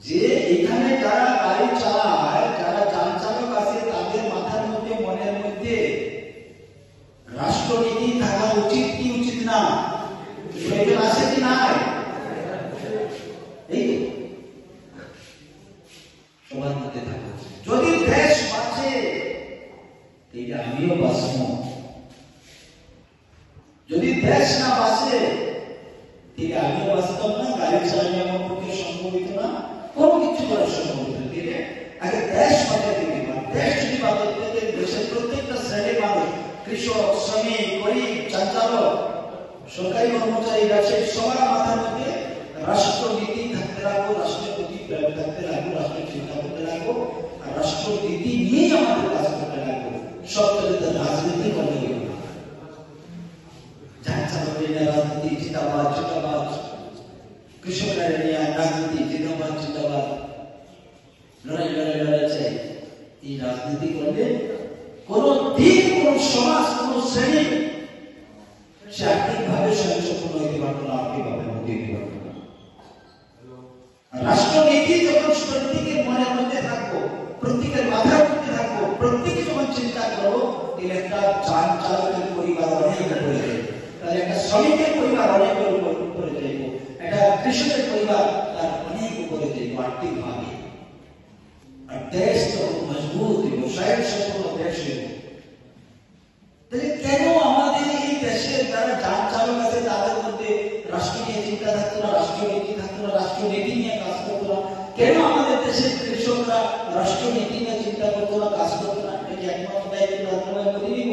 যে এখানে যারা গাড়ি চালায়, যারা যান চালক আছে, তাদের মাথার মধ্যে, মনের মধ্যে রাষ্ট্রনীতি থাকা উচিত কি উচিত না? প্রয়োজন আছে কি নাই? এই সবার মধ্যে থাকা উচিত। যদি দেশ বাঁচে তাহলে আমিও বাঁচব, যদি দেশ না বাঁচে তাহলে আমিও বাঁচতাম না, গাড়ি চালানো আমার পক্ষে সম্ভবিত না, কোনো কিছু করা সম্ভবিত না। আগে দেশ বাঁচাতে দিবে। দেশ যদি বাঁচাতে, দেশের প্রত্যেকটা শ্রেণীর মানুষ, কৃষক, শ্রমিক, গরিব, যান চালক, সরকারি কর্মচারী, ব্যবসায়ী, সবার মাথার মধ্যে রাষ্ট্রনীতি থাকতে লাগবো, রাষ্ট্রের প্রতি প্রেম থাকতে লাগবো, রাষ্ট্রের চিন্তা করতে লাগবো, আর রাষ্ট্রনীতি নিয়েই আমাদের কাজ করতে লাগবো। সব রাজনীতি করতে হবে, যান চালকের রাজনীতি জিন্দাবাদ জিন্দাবাদ, কৃষকের নিয়ে রাজনীতি জিন্দাবাদ জিন্দাবাদ, লড়াই লড়াই লড়াই চাই। এই রাজনীতি করলে কোন দিন কোন সমাজ, কোন শ্রেণী সে আর্থিকভাবে স্বয়ংসম্পূর্ণ হইতে পারতো না, আর্থিকভাবে উন্নতি হইতে পারতো না। রাষ্ট্রনীতি যখন প্রত্যেকের মনের মধ্যে থাকবো, প্রত্যেকের মাথার মধ্যে থাকবো, প্রত্যেকে যখন চিন্তা করবো, তাহলে একটা যান চালকের পরিবার অনেক উপরে যাবে, তাহলে একটা শ্রমিকের পরিবার অনেক উপরে যাইব, একটা কৃষকের পরিবার তার অনেক উপরে যাইব আর্থিকভাবে। আর দেশ যখন মজবুত হইব, স্বয়ংসম্পূর্ণ দেশ হইব, তাহলে কেন আমাদের এই দেশের যারা যান চালক আছে তাদের মধ্যে রাষ্ট্র নিয়ে চিন্তা থাকতো না, রাষ্ট্রনীতি থাকতো না, রাষ্ট্রনীতি নিয়ে কাজ করতো না? কেন আমাদের দেশের কৃষকরা রাষ্ট্রনীতি নিয়ে চিন্তা করতো না, কাজ করতো না? এটা একমাত্র দায়িত্ব মোদী নিব?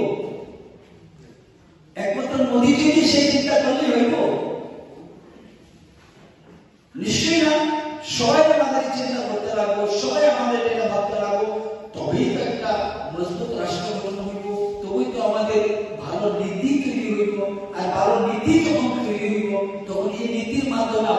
একমাত্র মোদী যদি সেই চিন্তা করলে হইব? নিশ্চয়ই না। সবাই আমাদের চিন্তা করতে লাগবো, সবাই আমাদের এটা ভাবতে লাগবো, তবেই তো একটা মজবুত রাষ্ট্র গঠন হইব, তবেই তো আমাদের ভালো নীতি তৈরি হইব। আর ভালো নীতি যখন তৈরি হইব, তখন এই নীতির মাধ্যমে